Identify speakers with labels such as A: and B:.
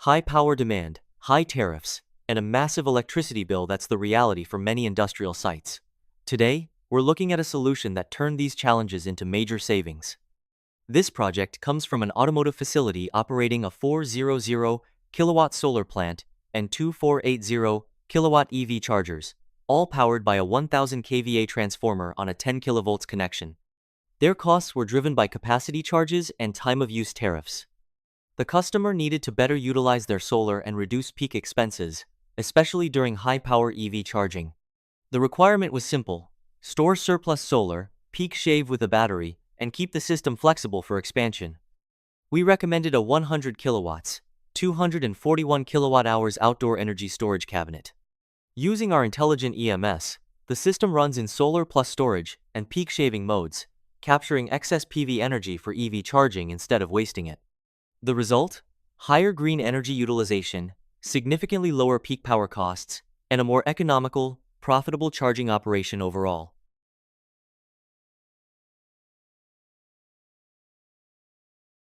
A: High power demand, high tariffs, and a massive electricity bill that's the reality for many industrial sites. Today, we're looking at a solution that turned these challenges into major savings. This project comes from an automotive facility operating a 400 kilowatt solar plant and two 480 kilowatt EV chargers, all powered by a 1000 kVA transformer on a 10 kilovolts connection. Their costs were driven by capacity charges and time-of-use tariffs. The customer needed to better utilize their solar and reduce peak expenses, especially during high-power EV charging. The requirement was simple: store surplus solar, peak shave with a battery, and keep the system flexible for expansion. We recommended a 100 kilowatts, 241 kilowatt-hours outdoor energy storage cabinet. Using our intelligent EMS, the system runs in solar plus storage and peak shaving modes, capturing excess PV energy for EV charging instead of wasting it. The result? Higher green energy utilization, significantly lower peak power costs, and a more economical, profitable charging operation overall.